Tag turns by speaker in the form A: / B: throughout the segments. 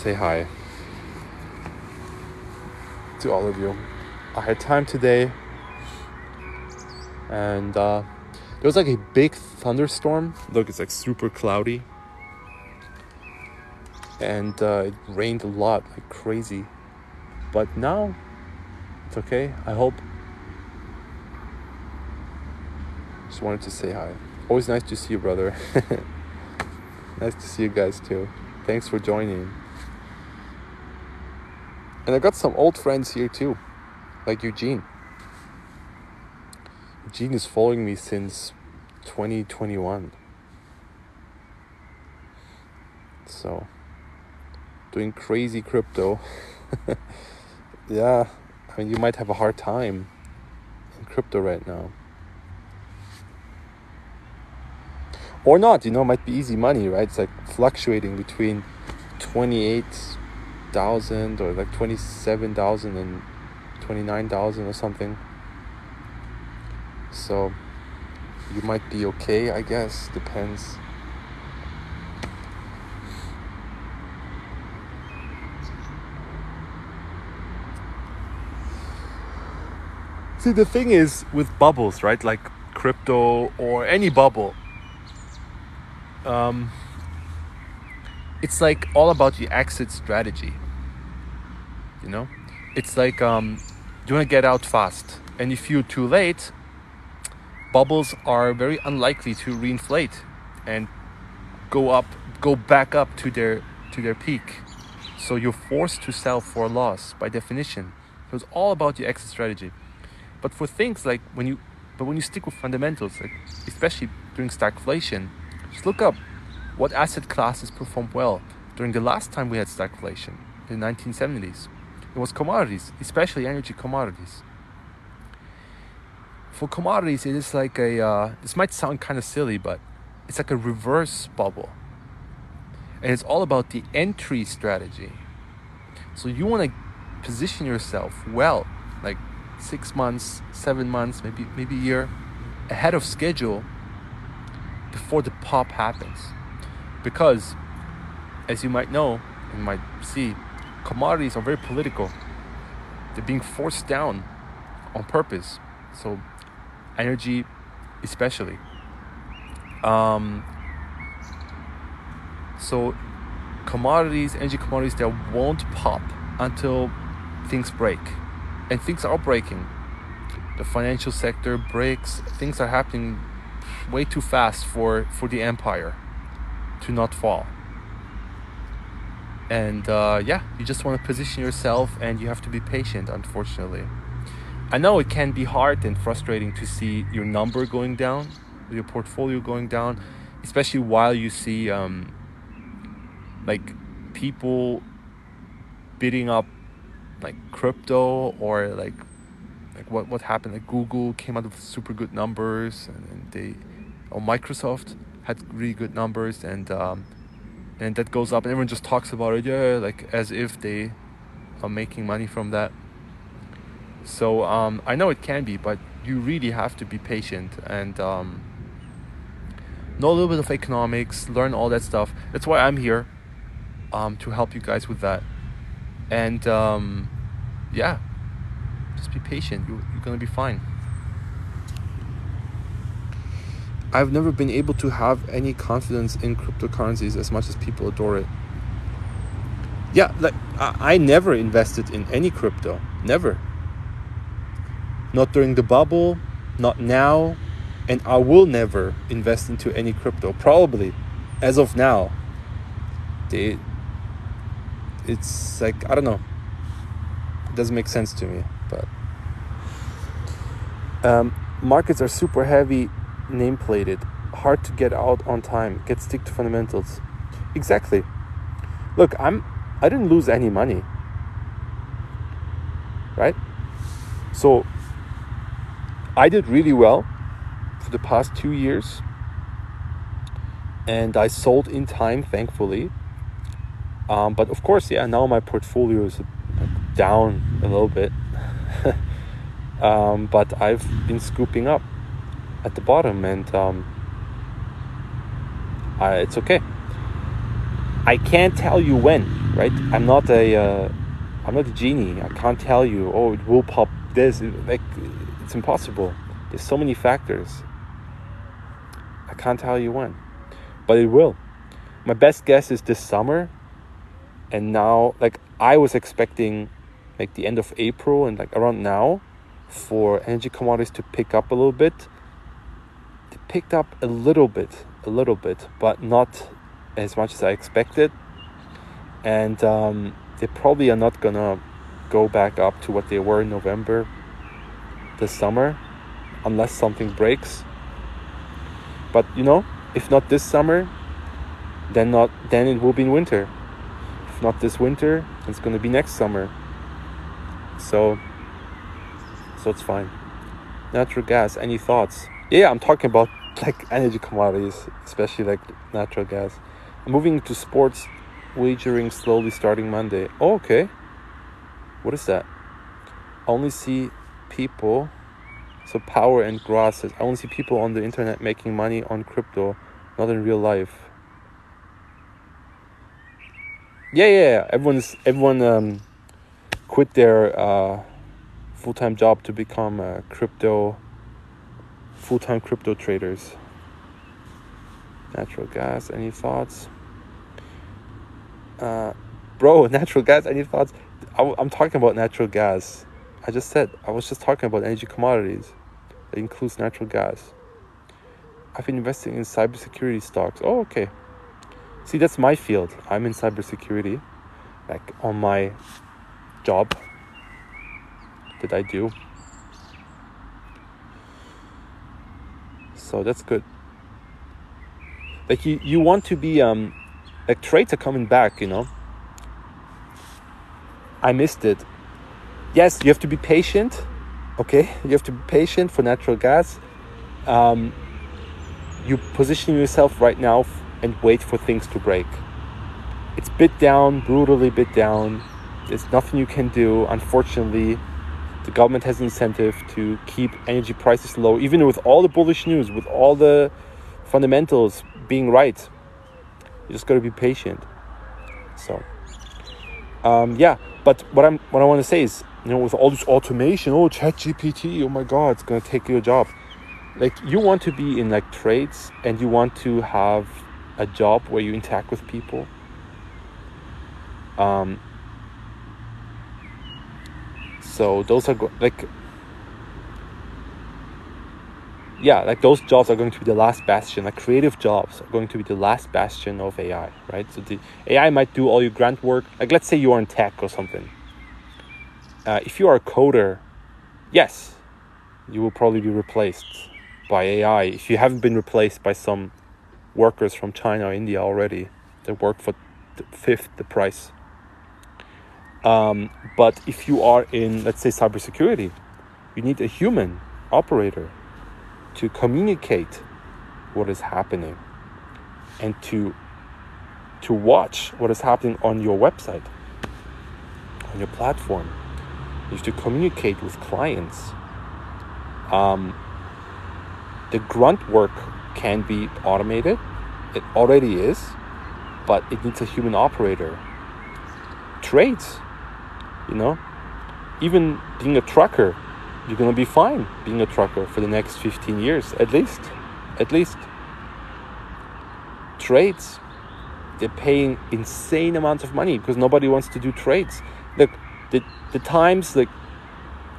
A: say hi to all of you. I had time today, and there was like a big thunderstorm. Look, it's like super cloudy, and it rained a lot, like crazy. But now it's okay, I hope. Just wanted to say hi. Always nice to see you, brother. Nice to see you guys too. Thanks for joining. And I got some old friends here too, like Eugene. Eugene is following me since 2021. So, doing crazy crypto. Yeah, I mean, you might have a hard time in crypto right now. Or not, it might be easy money, right? It's like fluctuating between 28,000 or like 27,000 and 29,000 or something. So you might be okay, I guess. Depends. See, the thing is with bubbles, right? Like crypto or any bubble. It's like all about the exit strategy. It's like you want to get out fast, and if you're too late, bubbles are very unlikely to reinflate and go back up to their peak. So you're forced to sell for a loss by definition. So it's all about the exit strategy. But for things like when you stick with fundamentals, like especially during stagflation, just look up what asset classes performed well during the last time we had stagflation in the 1970s. It was commodities, especially energy commodities. For commodities, it is like this might sound kind of silly, but it's like a reverse bubble. And it's all about the entry strategy. So you want to position yourself well, like 6 months, 7 months, maybe a year ahead of schedule before the pop happens. Because, as you might know and might see, commodities are very political. They're being forced down on purpose. So, energy especially. So, energy commodities, they won't pop until things break. And things are breaking. The financial sector breaks. Things are happening way too fast for the empire to not fall. And you just want to position yourself, and you have to be patient, unfortunately. I know it can be hard and frustrating to see your number going down, your portfolio going down, especially while you see like people bidding up like crypto, or like what happened. Like Google came out with super good numbers, and Microsoft had really good numbers, and that goes up, and everyone just talks about it, like as if they are making money from that. So I know it can be, but you really have to be patient and know a little bit of economics, learn all that stuff. That's why I'm here, to help you guys with that. And just be patient. You're gonna be fine. I've never been able to have any confidence in cryptocurrencies as much as people adore it. Yeah, like I never invested in any crypto. Never. Not during the bubble, not now, and I will never invest into any crypto. Probably, as of now. It's like, I don't know. It doesn't make sense to me, but markets are super heavy, name-plated, hard to get out on time, stick to fundamentals. Exactly. Look, I didn't lose any money, right? So I did really well for the past 2 years, and I sold in time, thankfully. But of course, now my portfolio is down a little bit. But I've been scooping up at the bottom, and it's okay. I can't tell you when. right? I'm not a genie. I can't tell you, oh, it will pop this. It's impossible. There's so many factors. I can't tell you when, but it will. My best guess is this summer. And now, like, I was expecting like the end of April and like around now for energy commodities to pick up a little bit. They picked up a little bit, but not as much as I expected. And they probably are not gonna go back up to what they were in November this summer unless something breaks. But if not this summer, then it will be in winter. If not this winter, it's going to be next summer. So it's fine. Natural gas, any thoughts? Yeah, I'm talking about like energy commodities, especially like natural gas. I'm moving to sports wagering slowly starting Monday. Oh, okay. What is that? I only see people, so Power and Grass says, I only see people on the internet making money on crypto, not in real life. Yeah. Everyone quit their full-time job to become full-time crypto traders. Natural gas, any thoughts? Bro, natural gas, any thoughts? I'm talking about natural gas. I was just talking about energy commodities. That includes natural gas. I've been investing in cybersecurity stocks. Oh, okay. See, that's my field. I'm in cybersecurity, like on my job that I do. So that's good. Like you want to be like trades are coming back, I missed it. Yes, you have to be patient. Okay, you have to be patient for natural gas. You position yourself right now and wait for things to break. It's bit down, brutally bit down. There's nothing you can do. Unfortunately, the government has an incentive to keep energy prices low, even with all the bullish news, with all the fundamentals being right. You just got to be patient. So, But what I want to say is, with all this automation, ChatGPT, oh my God, it's gonna take your job. Like, you want to be in like trades, and you want to have a job where you interact with people. So those are those jobs are going to be the last bastion. Like, creative jobs are going to be the last bastion of AI, right? So the AI might do all your grunt work. Like, let's say you are in tech or something. If you are a coder, yes, you will probably be replaced by AI. If you haven't been replaced by some workers from China or India already that work for fifth the price. But if you are in, let's say, cybersecurity, you need a human operator to communicate what is happening and to watch what is happening on your website, on your platform. You have to communicate with clients. The grunt work can be automated. It already is, but it needs a human operator. Trades, even being a trucker, you're going to be fine being a trucker for the next 15 years, at least. Trades, they're paying insane amounts of money because nobody wants to do trades. Look, the times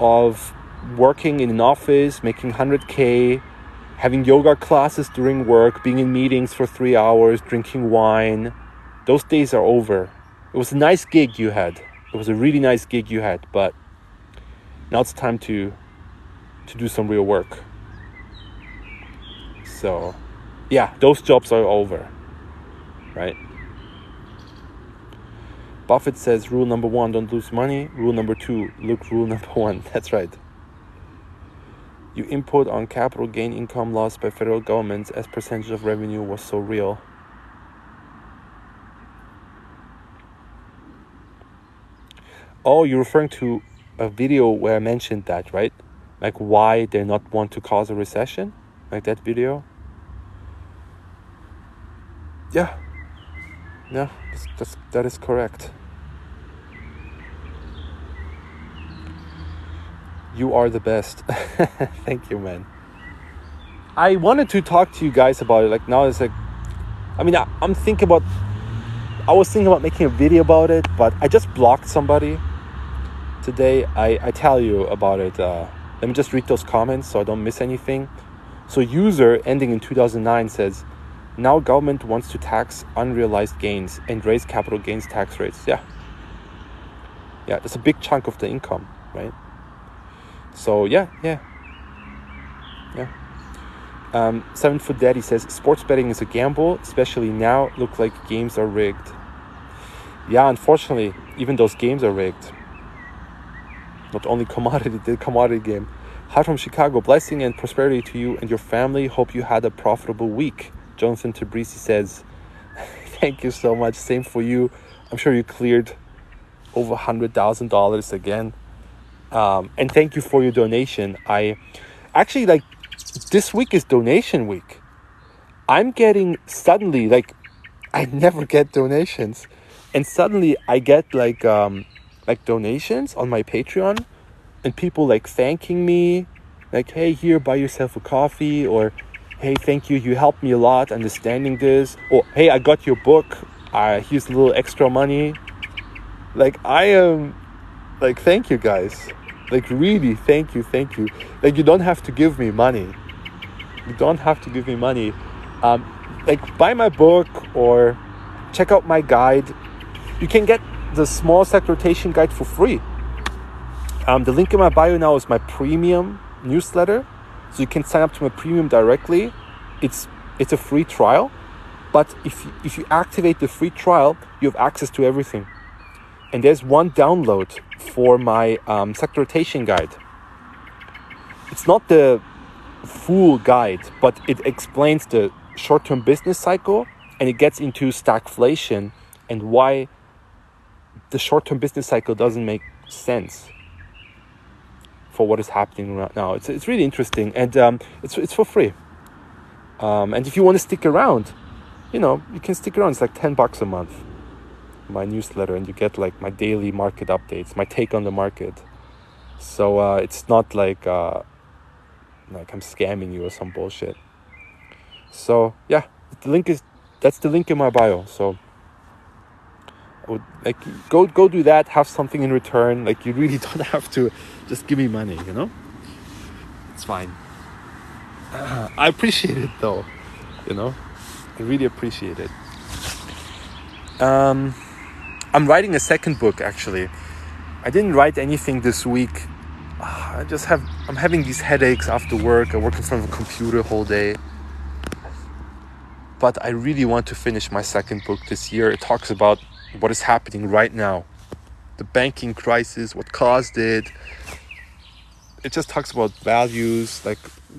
A: of working in an office, making 100K, having yoga classes during work, being in meetings for 3 hours, drinking wine, those days are over. It was a nice gig you had. It was a really nice gig you had, but now it's time to do some real work. So, those jobs are over, right? Buffett says, rule number 1, don't lose money. Rule number 2, look rule number 1. That's right. You input on capital gain income loss by federal governments as percentage of revenue was so real. Oh, you're referring to a video where I mentioned that, right? Like, why they not want to cause a recession? Like that video? Yeah, that is correct. You are the best. Thank you, man. I wanted to talk to you guys about it. Like now it's like, I mean, I was thinking about making a video about it, but I just blocked somebody today. I tell you about it. Let me just read those comments so I don't miss anything. So user ending in 2009 says, now government wants to tax unrealized gains and raise capital gains tax rates. Yeah, that's a big chunk of the income, right? So yeah. 7 Foot Daddy says, sports betting is a gamble, especially now. Look like games are rigged. Yeah, unfortunately, even those games are rigged. Not only the commodity game. Hi from Chicago. Blessing and prosperity to you and your family. Hope you had a profitable week. Jonathan Tabrisi says, thank you so much. Same for you. I'm sure you cleared over $100,000 again. And thank you for your donation. I actually this week is donation week. I'm getting suddenly, I never get donations. And suddenly I get donations on my Patreon, and people thanking me, hey, here, buy yourself a coffee, or hey, thank you, you helped me a lot understanding this, or hey, I got your book, here's a little extra money. I am thank you guys. Really, thank you. You don't have to give me money. Buy my book or check out my guide. You can get the small sector rotation guide for free. The link in my bio now is my premium newsletter. So you can sign up to my premium directly. It's a free trial. But if you activate the free trial, you have access to everything. And there's one download for my sector rotation guide. It's not the full guide, but it explains the short-term business cycle, and it gets into stagflation and why the short-term business cycle doesn't make sense for what is happening right now. It's really interesting, and it's for free. And if you want to stick around, you can stick around. It's $10 a month, my newsletter, and you get my daily market updates, my take on the market. So it's not like I'm scamming you or some bullshit. So yeah, that's the link in my bio. So I would go do that, have something in return. You really don't have to just give me money, It's fine. I appreciate it though, I really appreciate it. I'm writing a second book actually. I didn't write anything this week. I'm having these headaches after work. I work in front of a computer whole day. But I really want to finish my second book this year. It talks about what is happening right now. The banking crisis, what caused it. It just talks about values,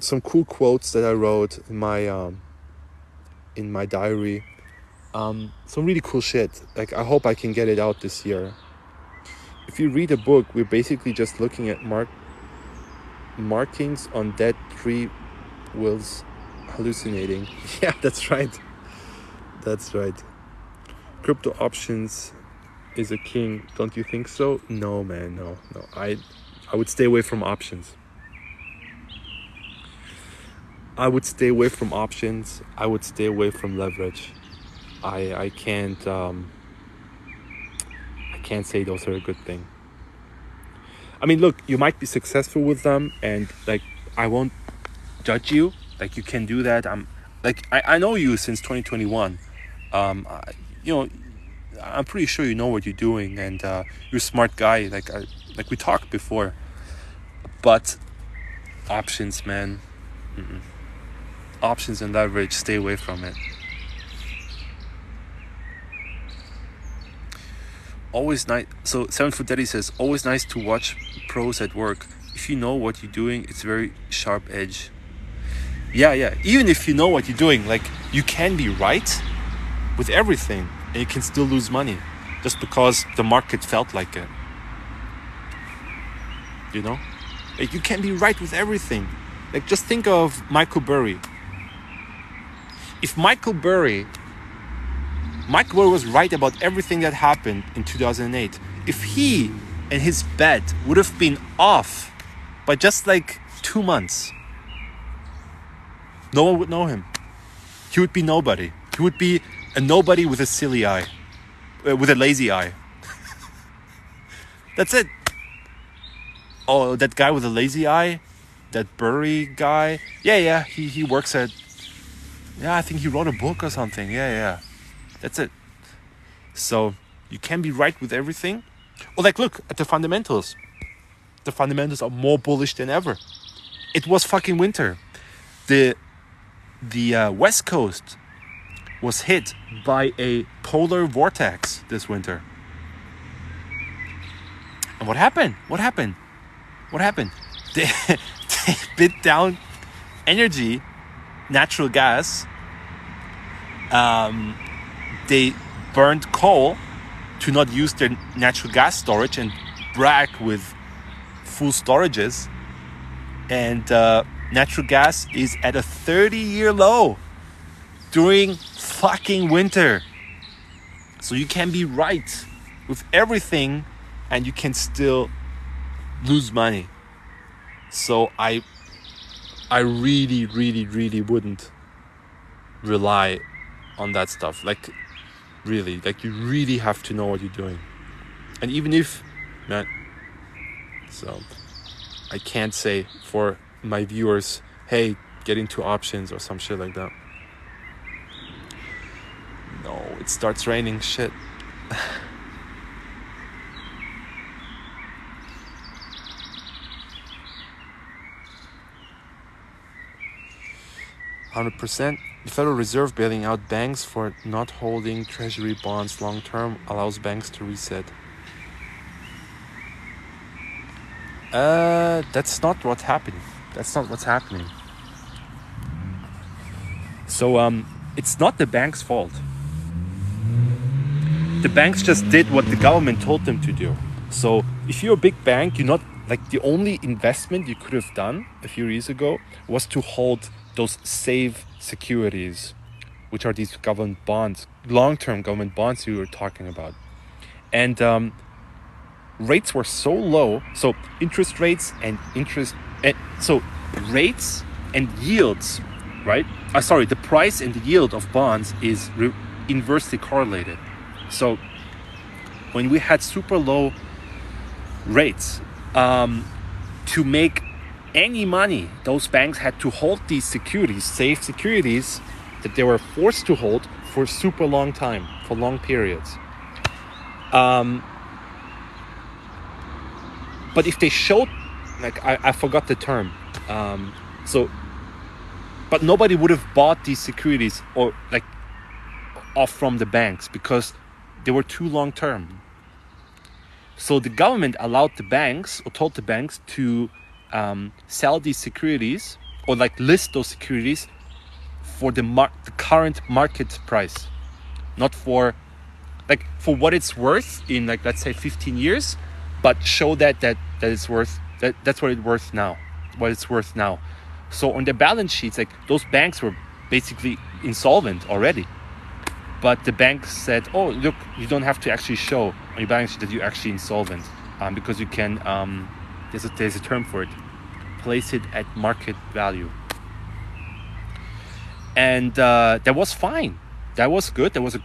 A: some cool quotes that I wrote in my diary. Some really cool shit. I hope I can get it out this year. If you read a book, we're basically just looking at markings on dead tree wheels hallucinating. Yeah, that's right. Crypto options is a king. Don't you think so? No, man, no. I would stay away from options. I would stay away from options. I would stay away from leverage. I can't say those are a good thing. I mean, look, you might be successful with them, and I won't judge you. You can do that. I know you since 2021. I'm pretty sure you know what you're doing, and you're a smart guy. We talked before. But options, man. Options and leverage, stay away from it. Always nice. So 7 Foot Daddy says, always nice to watch pros at work. If you know what you're doing, it's very sharp edge. Yeah. Even if you know what you're doing, you can be right with everything, and you can still lose money just because the market felt like it. You can be right with everything. Just think of Michael Burry. If Michael Burry was right about everything that happened in 2008. If he and his bet would have been off, by just like 2 months. No one would know him. He would be nobody. He would be a nobody with a silly eye, with a lazy eye. That's it. Oh, that guy with a lazy eye, that Burry guy. Yeah, he works at, I think he wrote a book or something. Yeah. That's it. So you can be right with everything. Or like, look at the fundamentals. The fundamentals are more bullish than ever. It was fucking winter. The West Coast was hit by a polar vortex this winter. And what happened? They bid down energy, natural gas. They burned coal to not use their natural gas storage and brag with full storages. And natural gas is at a 30-year low during fucking winter. So you can be right with everything and you can still lose money. So I really wouldn't rely on that stuff. Like really, like you really have to know what you're doing. And even if, man, so I can't say for my viewers, hey, get into options or some shit like that. No, it starts raining, shit. 100%. The Federal Reserve bailing out banks for not holding treasury bonds long term allows banks to reset. That's not what's happening. So it's not the bank's fault. The banks just did what the government told them to do. So if you're a big bank, you're not like the only investment you could have done a few years ago was to hold those safe securities, which are these government bonds, long-term government bonds you were talking about. And rates were so low, so interest rates and rates and yields, right? The price and the yield of bonds is inversely correlated. So when we had super low rates, to make any money, those banks had to hold these securities, safe securities, that they were forced to hold for a super long time, for long periods. But if they showed, like I forgot the term, but nobody would have bought these securities or like off from the banks because they were too long term. So the government allowed the banks or told the banks to sell these securities or like list those securities for the current market price, not for what it's worth in like let's say 15 years, but show that it's worth that's what it's worth now. So on their balance sheets, like those banks were basically insolvent already. But the bank said, oh, look, you don't have to actually show on your balance sheet that you're actually insolvent because you can, there's a term for it, place it at market value. And that was fine. That was good. That was a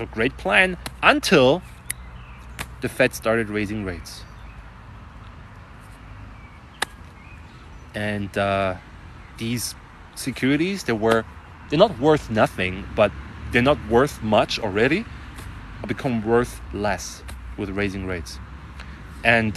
A: great plan until the Fed started raising rates. And these securities, they're not worth nothing, but they're not worth much already, become worth less with raising rates. And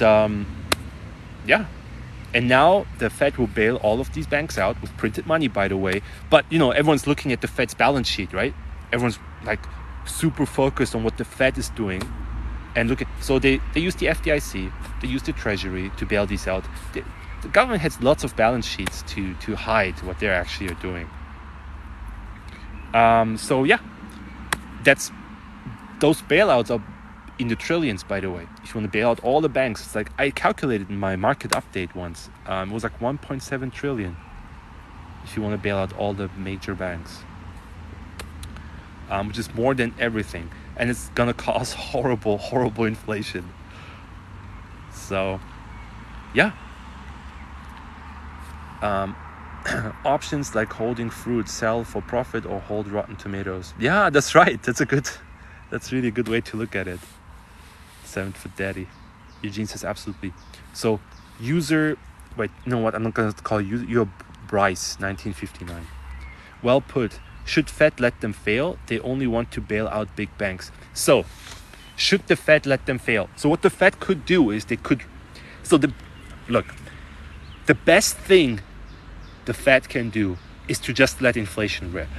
A: and now the Fed will bail all of these banks out with printed money, by the way. But everyone's looking at the Fed's balance sheet, right? Everyone's like super focused on what the Fed is doing, and so they use the FDIC, they use the Treasury to bail these out. The government has lots of balance sheets to hide what they actually are doing. Those bailouts are in the trillions, by the way. If you want to bail out all the banks, it's like I calculated in my market update once. It was like 1.7 trillion if you want to bail out all the major banks, which is more than everything, and it's gonna cause horrible inflation. So, yeah. Options like holding fruit, sell for profit, or hold rotten tomatoes. Yeah, that's right. That's really a good way to look at it. 7-foot daddy. Eugene says absolutely. So user, wait, you know what? I'm not going to call you. You're Bryce, 1959. Well put. Should Fed let them fail? They only want to bail out big banks. So should the Fed let them fail? So what the Fed could do is the best thing the Fed can do is to just let inflation rip.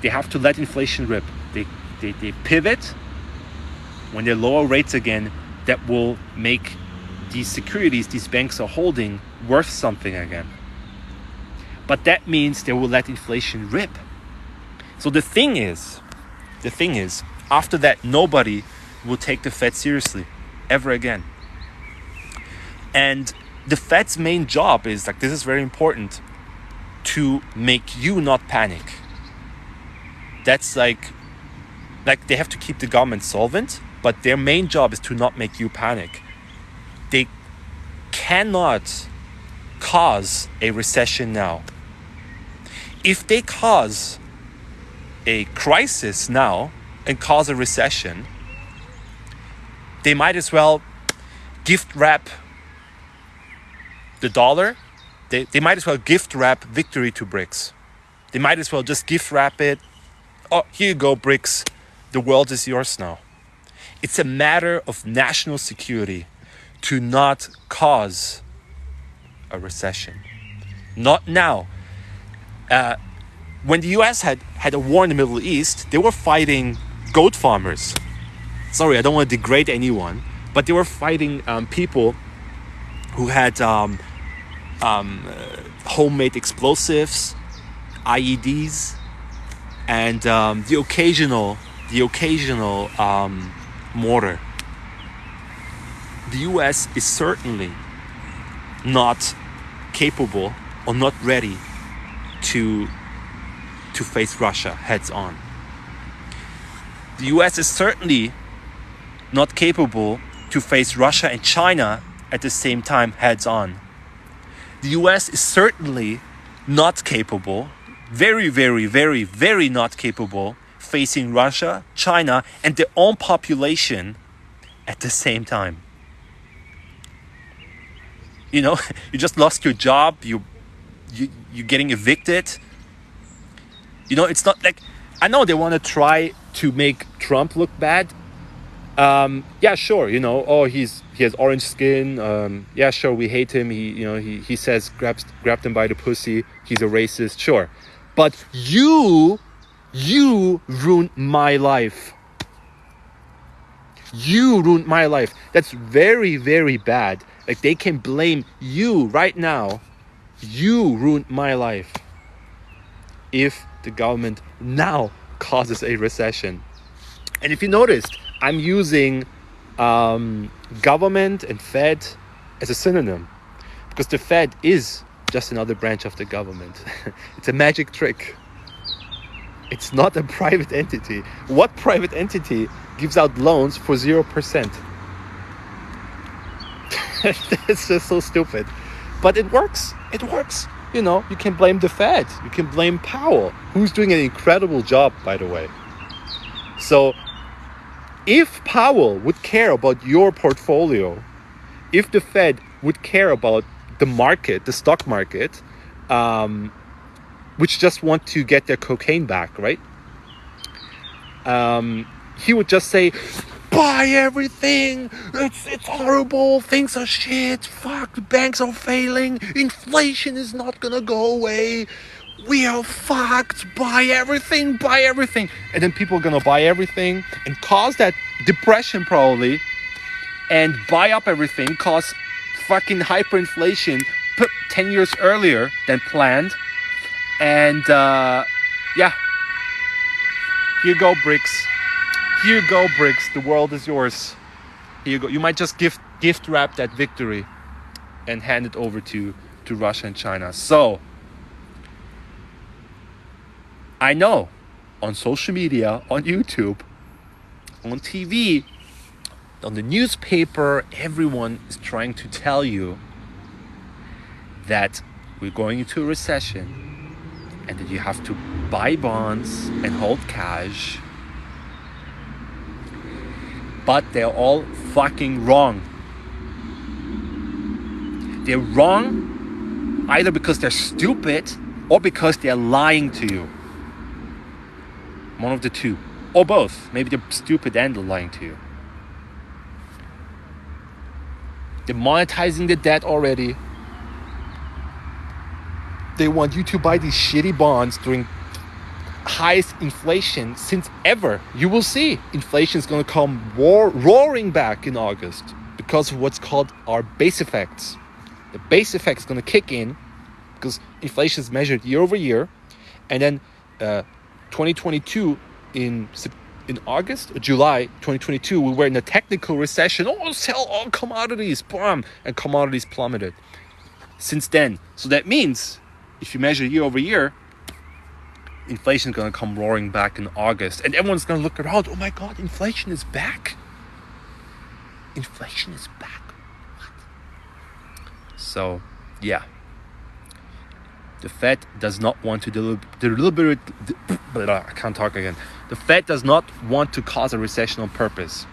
A: They have to let inflation rip. They pivot when they lower rates again. That will make these securities these banks are holding worth something again. But that means they will let inflation rip. So the thing is, after that, nobody will take the Fed seriously ever again. And the Fed's main job is, this is very important, to make you not panic. That's like they have to keep the government solvent, but their main job is to not make you panic. They cannot cause a recession now. If they cause a crisis now and cause a recession, they might as well gift wrap the dollar. They might as well gift wrap victory to BRICS. They might as well just gift wrap it. Oh, here you go, BRICS. The world is yours now. It's a matter of national security to not cause a recession. Not now. When the US had a war in the Middle East, they were fighting goat farmers. Sorry, I don't want to degrade anyone, but they were fighting people who had homemade explosives, IEDs, and the occasional mortar. The US is certainly not capable or not ready to face Russia heads on. The US is certainly not capable to face Russia and China at the same time heads on. The US is certainly not capable, very, very, very, very not capable, facing Russia, China, and their own population at the same time. You know, you just lost your job, you're getting evicted. You know, it's not like, I know they want to try to make Trump look bad. Yeah, sure, you know, oh, he has orange skin. Yeah, sure, we hate him. He says grabbed him by the pussy. He's a racist, sure. But you ruined my life. You ruined my life. That's very, very bad. Like, they can blame you right now. You ruined my life. If the government now causes a recession. And if you noticed, I'm using government and Fed as a synonym, because the Fed is just another branch of the government. It's a magic trick. It's not a private entity. What private entity gives out loans for 0%? It's just so stupid. But it works. It works. You know, you can blame the Fed. You can blame Powell, who's doing an incredible job, by the way. So if Powell would care about your portfolio, if the Fed would care about the market, the stock market, which just want to get their cocaine back, right? He would just say, buy everything, it's horrible, things are shit, fuck, the banks are failing, inflation is not gonna go away, we are fucked, buy everything. And then people are gonna buy everything and cause that depression probably, and buy up everything, cause fucking hyperinflation 10 years earlier than planned. And yeah, here you go, BRICS. Here you go, BRICS. The world is yours. Here you go. You might just gift wrap that victory and hand it over to Russia and China. So I know on social media, on YouTube, on TV, on the newspaper, everyone is trying to tell you that we're going into a recession and that you have to buy bonds and hold cash. But they're all fucking wrong. They're wrong either because they're stupid or because they're lying to you. One of the two. Or both. Maybe they're stupid and they're lying to you. They're monetizing the debt already. They want you to buy these shitty bonds during highest inflation since ever. You will see inflation is going to come roaring back in August because of what's called our base effects. The base effect is going to kick in because inflation is measured year over year, and then 2022 in August or July 2022 we were in a technical recession. Oh, sell all commodities, bam, and commodities plummeted since then. So that means if you measure year over year, inflation is going to come roaring back in August, and everyone's going to look around. Oh my God, inflation is back. Inflation is back. What? So, yeah. The Fed does not want to deliberate. I can't talk again. The Fed does not want to cause a recession on purpose,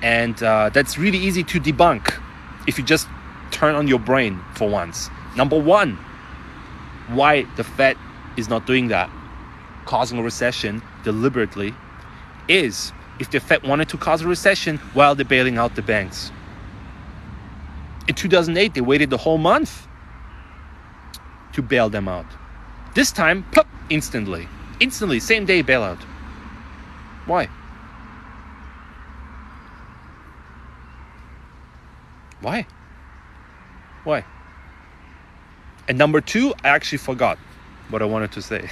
A: and that's really easy to debunk if you just turn on your brain for once. Number one, why the Fed is not doing that, causing a recession deliberately, is if the Fed wanted to cause a recession while they're bailing out the banks. In 2008, they waited the whole month to bail them out. This time, pop, instantly, same day bailout. Why? Why? And number two, I actually forgot what I wanted to say.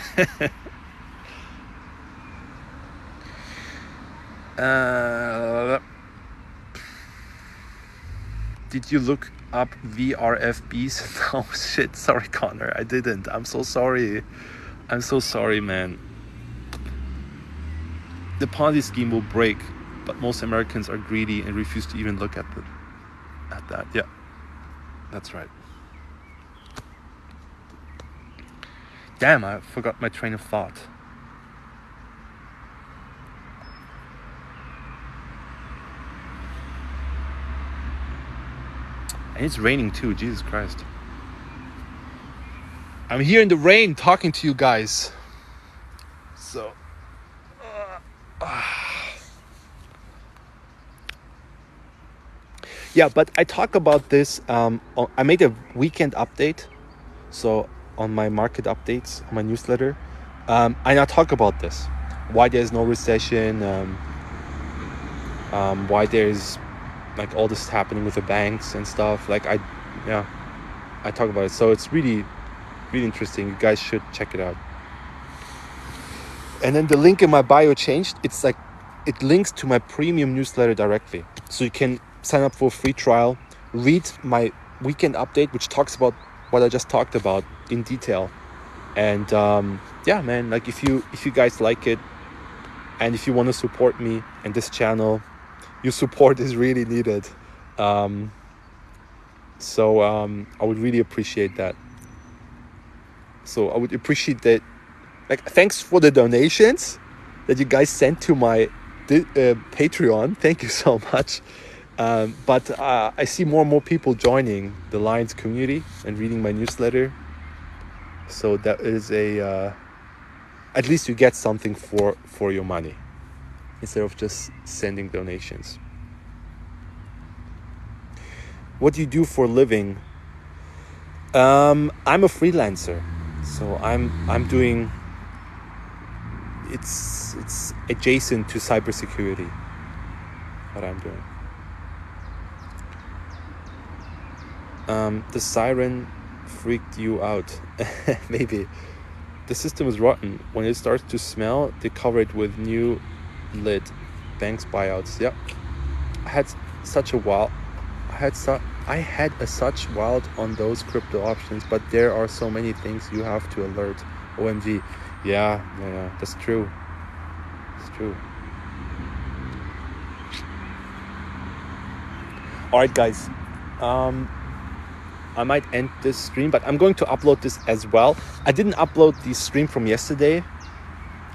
A: Did you look up VRFBs? No, shit, sorry Connor, I didn't. I'm so sorry, man. The Ponzi scheme will break, but most Americans are greedy and refuse to even look at that. Yeah, that's right. Damn, I forgot my train of thought. And it's raining too, Jesus Christ. I'm here in the rain talking to you guys. So, yeah, but I talk about this. I made a weekend update. So on my market updates, on my newsletter, and I talk about this. Why there's no recession, why there's like all this happening with the banks and stuff. Like I talk about it. So it's really, really interesting. You guys should check it out. And then the link in my bio changed. It's like, it links to my premium newsletter directly. So you can sign up for a free trial, read my weekend update, which talks about what I just talked about in detail. And yeah, man, like if you guys like it, and if you want to support me and this channel, your support is really needed. So I would really appreciate that. So I would appreciate that. Like, thanks for the donations that you guys sent to my Patreon. Thank you so much. But I see more and more people joining the Lions community and reading my newsletter. So that is at least you get something for your money instead of just sending donations. What do you do for a living? I'm a freelancer, so I'm doing. It's adjacent to cybersecurity. What I'm doing. The siren freaked you out. Maybe. The system is rotten. When it starts to smell, they cover it with new lid. Banks buyouts. Yep. I had such wild on those crypto options, but there are so many things you have to alert. OMG. Yeah, that's true. It's true. All right, guys. I might end this stream, but I'm going to upload this as well. I didn't upload the stream from yesterday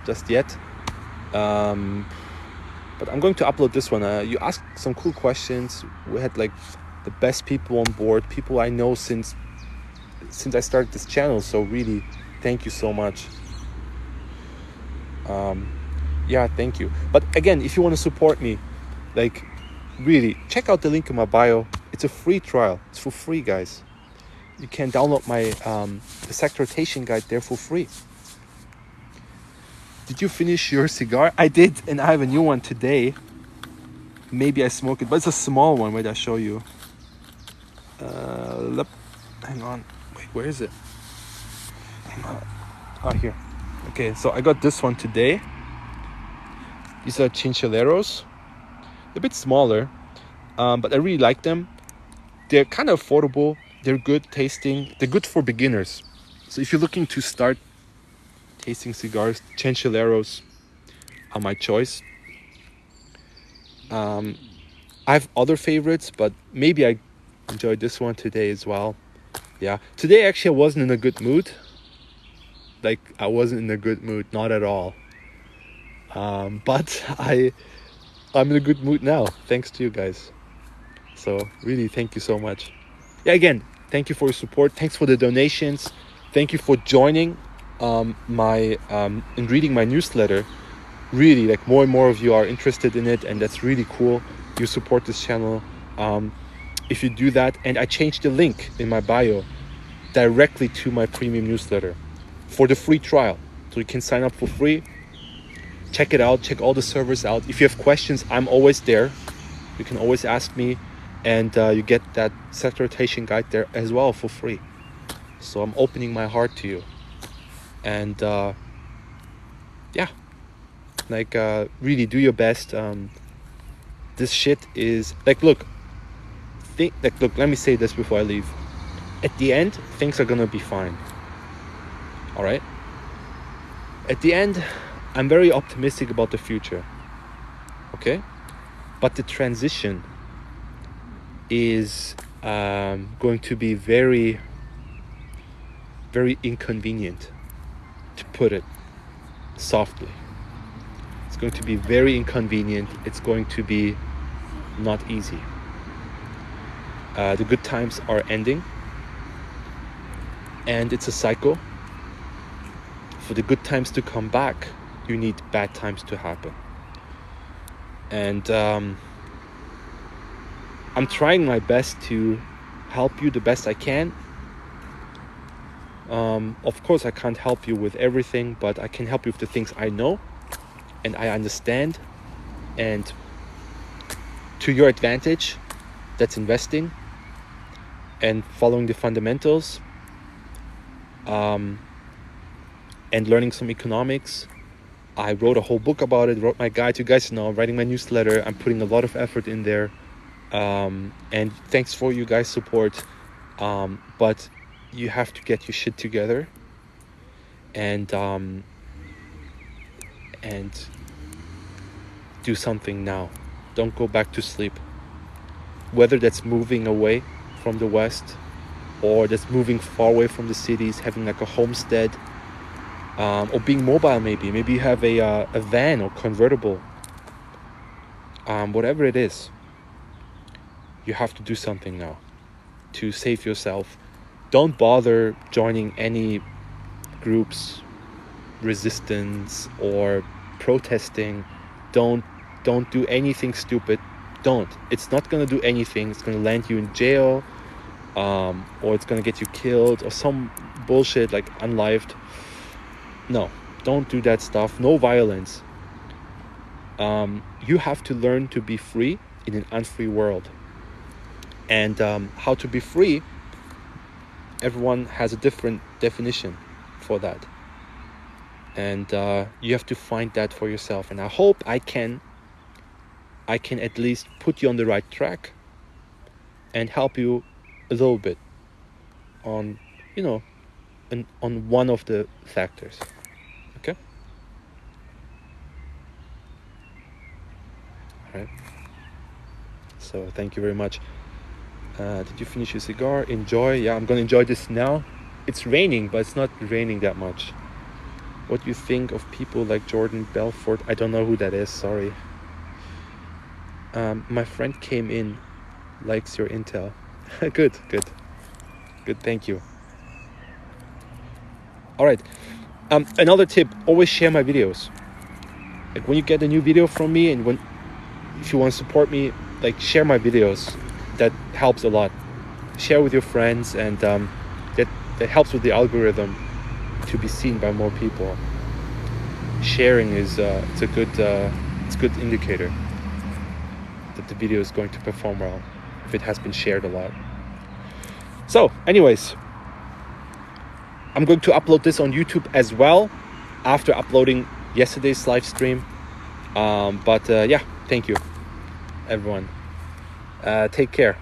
A: just yet, but I'm going to upload this one. You asked some cool questions. We had like the best people on board, people I know since I started this channel, so really thank you so much. Yeah, thank you. But again, if you want to support me, like, really check out the link in my bio. It's a free trial. It's for free, guys. You can download my the sector rotation guide there for free. Did you finish your cigar? I did, and I have a new one today. Maybe I smoke it, but it's a small one. Wait, I'll show you. Hang on. Wait, where is it? Hang on. Oh, here. Okay, so I got this one today. These are Chinchilleros. They're a bit smaller, but I really like them. They're kind of affordable. They're good tasting. They're good for beginners. So if you're looking to start tasting cigars, Chinchilleros are my choice. I have other favorites, but maybe I enjoyed this one today as well. Yeah, today actually I wasn't in a good mood. Like, I wasn't in a good mood, not at all. But I'm in a good mood now, thanks to you guys. So really, thank you so much. Yeah, again, thank you for your support. Thanks for the donations. Thank you for joining my and reading my newsletter. Really, like, more and more of you are interested in it, and that's really cool. You support this channel. If you do that, and I changed the link in my bio directly to my premium newsletter for the free trial, so you can sign up for free. Check it out. Check all the servers out. If you have questions, I'm always there. You can always ask me, and you get that sector rotation guide there as well for free. So I'm opening my heart to you, and yeah, like, really do your best. This shit is like, look, let me say this before I leave. At the end, things are gonna be fine. All right. At the end, I'm very optimistic about the future. Okay, but the transition is going to be very, very inconvenient, to put it softly. It's going to be very inconvenient. It's going to be not easy. The good times are ending, and it's a cycle. For the good times to come back, you need bad times to happen. And I'm trying my best to help you the best I can. Of course, I can't help you with everything, but I can help you with the things I know and I understand. And to your advantage, that's investing and following the fundamentals, and learning some economics. I wrote a whole book about it, wrote my guide. You guys know, writing my newsletter. I'm putting a lot of effort in there. And thanks for you guys' support. But you have to get your shit together and do something now. Don't go back to sleep. Whether that's moving away from the West, or that's moving far away from the cities, having like a homestead, or being mobile. Maybe you have a van or convertible. Whatever it is, you have to do something now to save yourself. Don't bother joining any groups, resistance or protesting. Don't do anything stupid. Don't. It's not gonna do anything. It's gonna land you in jail, or it's gonna get you killed, or some bullshit like unlived. No, don't do that stuff. No violence. You have to learn to be free in an unfree world. And how to be free, everyone has a different definition for that. And you have to find that for yourself. And I hope I can at least put you on the right track and help you a little bit on, on one of the factors. Okay? All right. So thank you very much. Did you finish your cigar? Enjoy. Yeah, I'm gonna enjoy this now. It's raining, but it's not raining that much. What do you think of people like Jordan Belfort? I don't know who that is, sorry. My friend came in, likes your intel. Good, thank you. All right, another tip, always share my videos. Like when you get a new video from me, and if you want to support me, like share my videos. That helps a lot. Share with your friends, and that helps with the algorithm to be seen by more people. Sharing is it's a good indicator that the video is going to perform well if it has been shared a lot. So anyways, I'm going to upload this on YouTube as well after uploading yesterday's live stream. But yeah, thank you everyone. Take care.